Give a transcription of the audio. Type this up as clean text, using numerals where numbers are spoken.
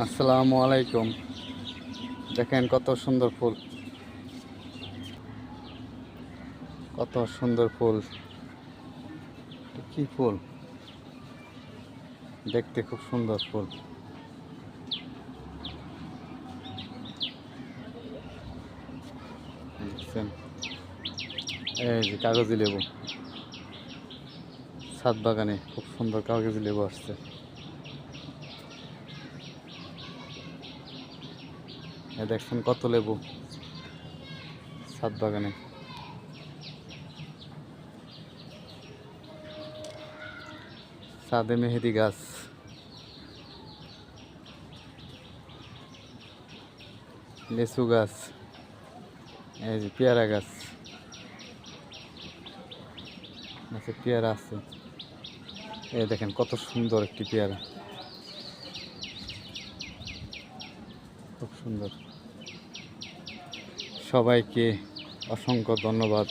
আসসালামু আলাইকুম। দেখেন কত সুন্দর ফুল, কত সুন্দর ফুল। এটা কি ফুল? দেখতে খুব সুন্দর ফুল। দেখছেন, এই যে কাগজি লেবু, ছাদ বাগানে খুব সুন্দর কাগজি লেবু আসছে। দেখছেন কত লেবু ছাদ বাগানে। ছাদে মেহেদি গাছ, লিচু গাছ, এই যে পেয়ারা গাছ আছে, পেয়ারা আছে। এই দেখেন কত সুন্দর একটি পেয়ারা, খুব সুন্দর। সবাইকে অসংখ্য ধন্যবাদ।